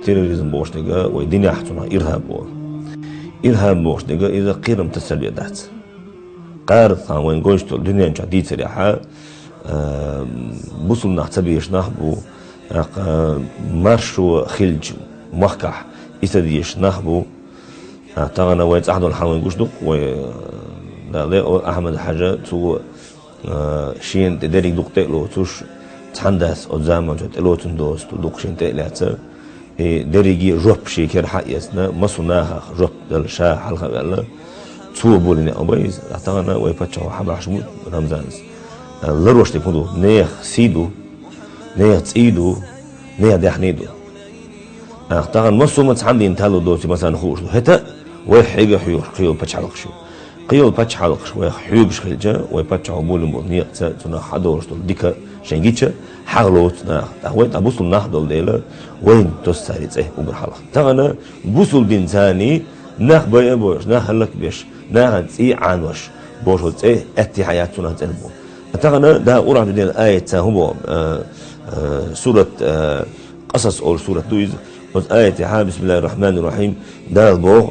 تيروريزم بوشنيجا ويديني أحتنا إرهاب بوشنيجا إذا قيرم تسلبي دات قارث عن وين قوشتو الدنيا جديد سريحة بوصل نحتبيش نحبو مارشو خلج مخكح إستديش نحبو تاغنا ويت أحد الحلوين قوشتو لا أحمد حاجة تو شين تدري دوق تقلو توش تحندث قدام تقلو تندوس دوق شين تقلعت دريجي جوب شي كير حقيسنا مصناها جوب دلشا حلقة بألا تو بوليني أبيز أعتقنا ويبتشوا حبا حشمود رمزانس لروش تكونوا نيخ سيدو نيخ تسيدو نيخ دحنيدو أعتقن مصو متحمل ينتهلو دوتي مثلا خوش هتا ويحيق حيور قيول بتشعلقشو قيول بتشعلقش ويحيوبش خلجا ويبتشعو بولن بولنيق تنا حدورش دول ديكا شنجيتشا حغلوت وين تبوصل نحضل ديلا وين تستاريت ايه وبرحلق تغنى بوصل دين ثاني نخ بيا بوش نخ هلك بيش نخ تسي عنوش بوش ايه اتي حياتنا تنبو تغنى ده قرعة دين آية هو سورة قصص أو سورة دويز آية بسم الله الرحمن الرحيم ده البوغ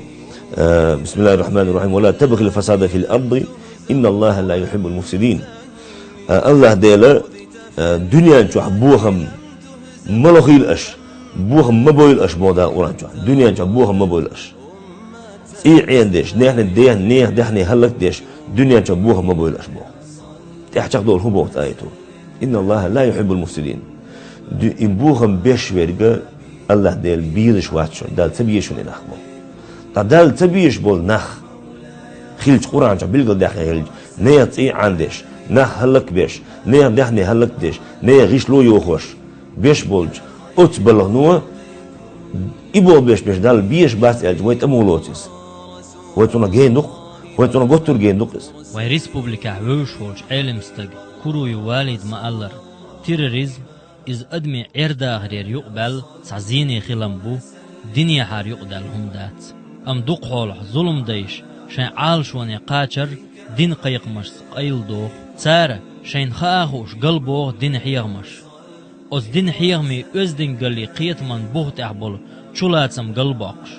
بسم الله الرحمن الرحيم ولا تبغي الفساد في الأرض إن الله لا يحب المفسدين الله ديلا دنيا نشوح بوهم ملوخيل أش بوهم مبويل أش مودا قرآن نشوح دنيا نشوح بوهم مبويل أش إيه عين ديش نحن ديه نيه دحني هلك ديش دنيا نشوح بوهم مبويل أش بوه تحتاج دول هو بوت آيته إن الله لا يحب المفسدين إن بوهم بيش ورقة الله ديل بيلش واتشون دال تبيشون نخبو دال تبيش بول نخ خيلج قرآن نشوح بيلقل داخل خيلج نيه تي عندش نخ هلك بيش نيه دحني هلك ديش نيه غيش لو يوخوش بيش بولج أوت بلغنوه إبو بيش دال بيش باس الج ويت أمولوتيس ويتونا جيندوق ويتونا قطر جيندوقس وي ريسبوبليكا ووشوش علمستق كرو يوالد ما ألر تيروريزم إز أدمي عردا هرير يقبل سعزيني خلنبو دنيا حار يقدل هم دات أم دوق حولح ظلم ديش شين عالشواني قاچر دين قيقمش قيل دوخ سارة شين خاخوش قلبوغ دين حيغمش أز دين حيغمي أز دين قلي قيت من بوغت أحبول چولاتسم قلبوغش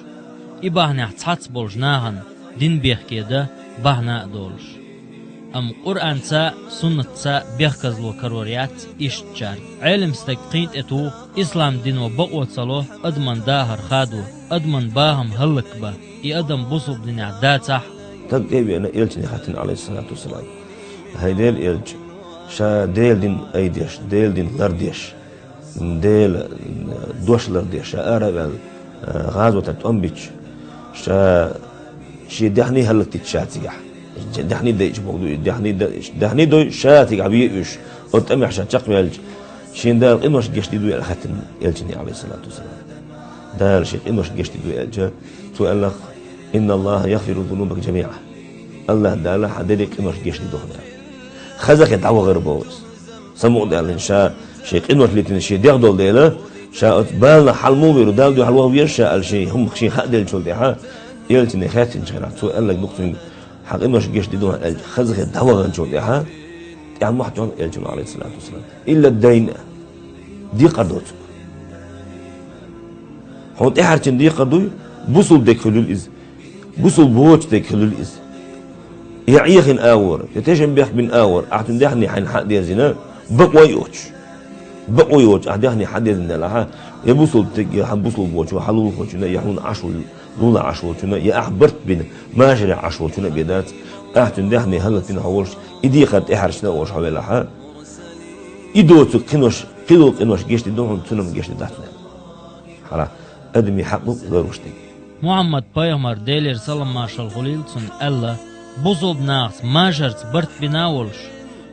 إباهني احتحتس بول جناهن دين بيخ كيدا باهنا دولش أم قرآن تا سنة تا بيخكزلو كروريات إشتشار علم ستقيت اتو إسلام دينو بقوة صلوه أدمن داهر خادو أدمن باهم هلك با إي أدم بصوب دين عداتح تقديبي أنا إلجني حتن عليه الصلاة والسلام هاي ديل إلج شا ديل دين أيديش ديل دين لرديش ديل دوش لرديش شا أرابل غازوة تأمبيش شا شي دحني هلك تتشاتيح دحني ديش بقدو دحني دو شاتيح عبيئش أتأمي عشان تقوي إلج شين دال إنوش جيش ديدو على حتن إلجني عليه الصلاة والسلام دال شيخ إنوش جيش ديدو إلج سؤال لك إن الله يغفر ذنوبك جميعا الله دالا حددك إنوش جيش ديدو هنا خزك يدعوه غير بوز سمو دال إن شاء شيخ إنوش لتن شي ديغدول ديلا شاء أتبالنا حلمو بيرو دال دو حلوه ويرشا الشي هم شي حق ديل شول ديها يلتني خاتن شغنا سؤال لك نقطة حق إنوش جيش ديدو هنا خزك يدعوه غير شول ديها يعني واحد جون إلجن عليه الصلاة والسلام إلا الدين دي قردوت هون إحرتين دي قردوي بوصل ديك خلول إز بوصل بوش ديك خلول إز يعيخن آور يتشن بيخ بن آور أحتن ديحني حين حق دي زنا بقوي يوش أحديحني حق دي زنا لها يبوصل ديك يحبوصل بوش وحلول خوش يحون عشو لولا عشو يا أحبرت بين ماجري عشو بيدات أحتن ديحني هلا تين هولش إدي قد إحرشنا وش حوالها إدوت قنوش جيش دونهم تنم جيش داتنا حلا أدمي حقوق غير وشتي محمد بايغمر ديلير سلام ماشال غليلتون ألا بوزوب ناس ماجرت برت بناولش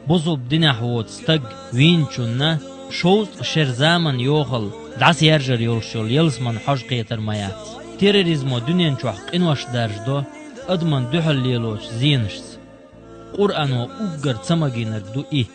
بوزوب دينا حوت ستق وين چونا شوز شر زامن يوخل دعس يرجر يولشول يلسمن حج قيتر مايات تيروريزمو دنيا چوح قنوش درجدو أدمن دحل ليلوش زينشس قرآن و أقر تسمجينر دو إيه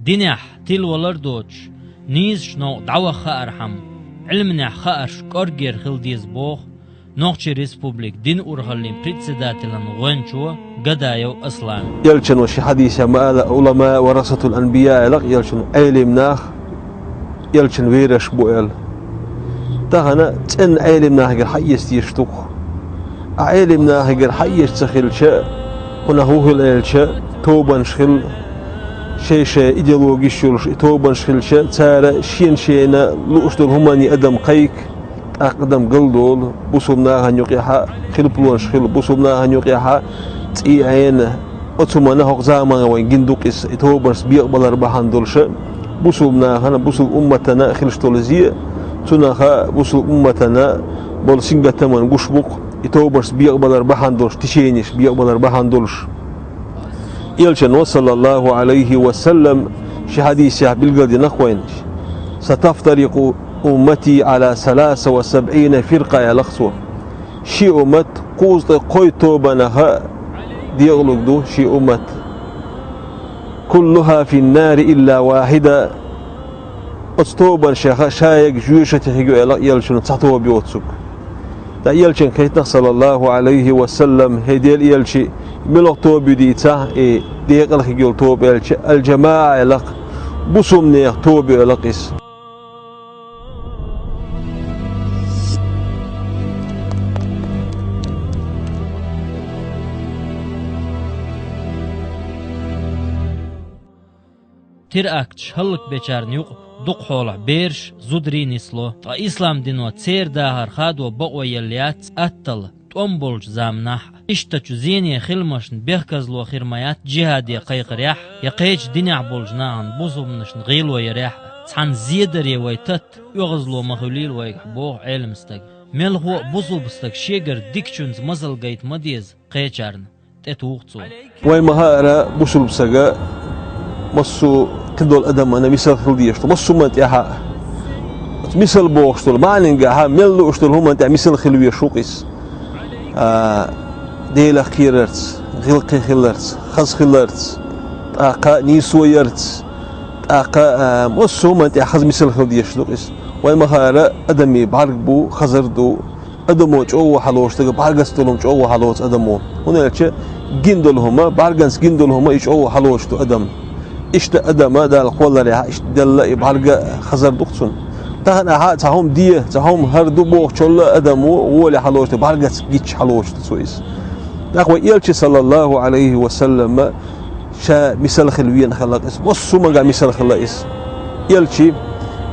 دينح تيل ولردوش نيز شنو دعوة خارحم علمنا خارش كورجير خلديز بوخ نوخشي ريسبوبليك دين أورخلين بريتسداتلن غنشو قدايو أسلام يلشن وشي حديث ما علماء ورثة الأنبياء لق يلشن علم ناخ يلشن ويرش بوئل تهنا تن علم ناخ غير حيس يشتوخ علم ناخ غير حيس تخيل شاء ونهوه الالشاء توبان شخل شيء إيديولوجي شلش توبان شخل شاء تارا شينا لوشتل هماني أدم قيك أقدم قلدول بوسومنا هنيوقيها خلبلون شخل بوسومنا هنيوقيها تي عين أتمنى هق زمان وين جندوقيس توبرس بيقبل ربحان دولش بوسومنا هنا بوسوم أمتنا خلشتولزية تناها بوسوم أمتنا بولسينجا تمن بوشبوق توبرس بيقبل ربحان دولش تشينيش بيقبل ربحان دولش يلشن صلى الله عليه وسلم شي حديث بالقدر نخوين ستفترق أمتي على 73 فرقة يا لخصو شي أمت قوزت قوي توبنها ديغلق دو شي أمت كلها في النار إلا واحدة أستوبن شايق جوشة هيجو يلشن تحتوه بيوتسوك دا يلشن كيتنا صلى الله عليه وسلم هيديل يلشي ملوك توبي ديتا ديغل هيجو توبي الجماعة يلق بسوم نيغ توبي يلقس تيرأكتش هلك بيچار نيوق دوق حولح بيرش زودري نسلو إسلام دينو تسير داهر خادو بقوة يليات أتل تنبولج زامناح اشتاچو زيني خلمشن بيخكزلو خيرمايات جهادي قيق ريح يقيج دينيع بولجناهن بوزومنشن غيلو يريح تحن زيدر يويتت يغزلو مخوليل ويحبوه علم استق ملغو بوزو بستق شيگر ديكچونز مزل قيت مديز قيچارن تتوغتسو وي مهارة بوصل بسقا مصو كدول أدم أنا مثال خلديشتو مصو منت ياها مثال بوغشتو ما ننجاها ملو اشتو هم انت مثال خلوية شوقيس ديلا خيرت غلقي خلرت خز خلرت طاقة نيسويرت طاقة مصو منت خز مثال خلديشتو قيس وي مهارة أدمي بعرقبو خزردو أدمو جوه حلوشتو بعرقستولهم جوه حلوش أدمو هنا لكي جندولهما بعرقنس جندولهما يجوه حلوشتو أدم إشت أدم هذا القول ريها إشت دل يبعرق خزر دكتون تهنا تهم ديه تهم هردو بوخ شل أدم وولي حلوشت بعرق جيتش حلوشت سويس نقول يلشي صلى الله عليه وسلم شا مثال خلوين خلق اسم وصو من قال مثال خلق اسم يلشي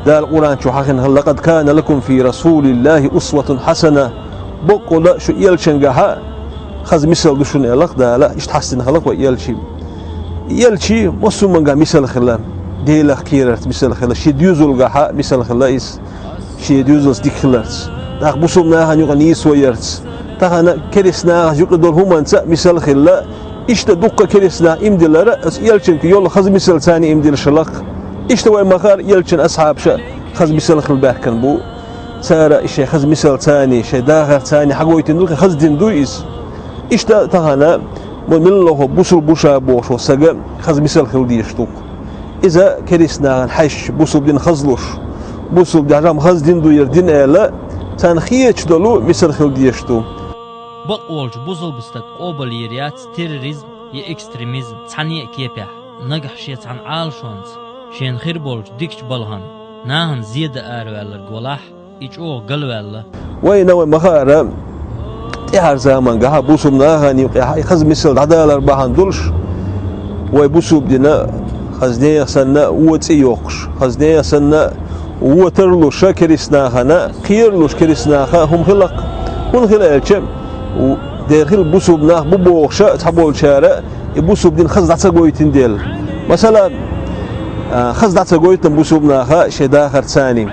ذا القرآن شو حقن لقد كان لكم في رسول الله أسوة حسنة بقول شو يلشنجها خز مثال دشون يلق ده لا إشت حسن خلق ويلشي يلشي وصو من قال مثال خلام ديلا خيرت مثال خلا شي ديوزل قاحا مثال خلايس شي ديوزل ديك خلرت داك بوسومنا هنيغنيس ويرت تانا كريسنا يقدر هما انت مثال خلا اشت دقه كريسنا امدلره يلشن يول خز مثال ثاني امدل شلق اشت وين مخار يلشن اصحاب شا خز مثال خل باكن بو سارة شي خز مثال ثاني شي داخل ثاني حقويت ندوك خز دندويس اشت تانا من الله بوسل بوشا بوش وسجا خز مثال خل ديشتوك إذا كريسنا حش بوصل دين خزلوش بوصل دعرام خز دين دو يردين إلا تنخيش دلو مثل خل ديشتو بقولج بوصل بستك قبل يريات تيروريزم يا إكستريميزم تعني كيبح نجح شيء عن عال شونز شين خير بولج ديكش بالهن ناهن زيادة آروالر قولاح إيش قلوالله وين وين مخارة تهار زمان جها بوصل ناهن يخز مثل عدالة بهان دولش ويبوصل بدنا خزنية سنة وتيوقش خزنية سنة وترلوش كريسناها خيرلوش كريسناها هم خلق من خلالك وداخل بوسوبنا ببوخش تحبول شارع يبوسوب دين خز دعتا قويتين ديل مثلا خز دعتا قويتين بوسوبناها شي داخر ثاني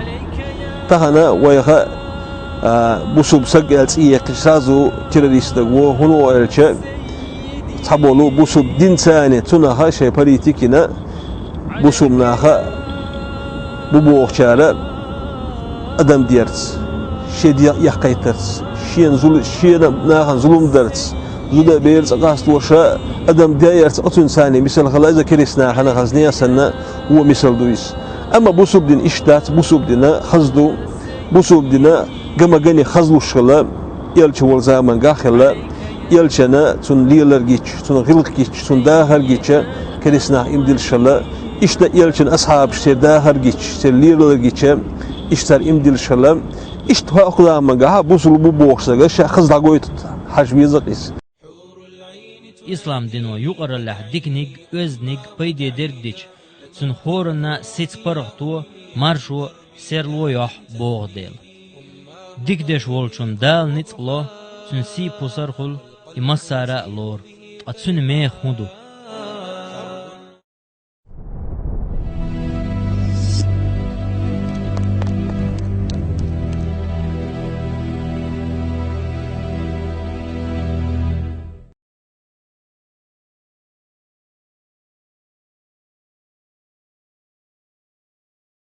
تهنا ويخا بوسوب سقل تيه قشازو تيروريست دقو هنو الك تحبولو بوسوب دين ثاني تنها شي بريتيكنا بوسومناها ببوخ شارع أدم ديرت شي دي يحقيترت شي نزول شي ناها ظلم درت زودا بيرز أقاس توشا أدم دايرت أتون ثاني مثل خلا إذا كريسنا حنا خزنيا سنة هو مثل دويس أما بوسوب دين إشتات بوسوب دينا خزدو بوسوب دينا جما جاني خزلو شلا يلش والزامن قاخلا يلشنا تون ليلر جيتش تون غلق جيتش تون داهر جيتش كريسنا إمدل شلا إشتا يلشن أصحاب شتر داهر جيتش شتر ليلر جيتش إشتر إمدل شلا إشتها أقلام جاها بوسلو بوبوسا شا خزلا قويت حجمي زقيس İslam dino yuqarılah diknig, öznig, payde dergdiç. Sun horuna sits paraqtu, marşu serloyah boğdel. Dikdeş volçun dal nitsqlo, sun si pusarxul, imasara lor. Atsun meh hudu.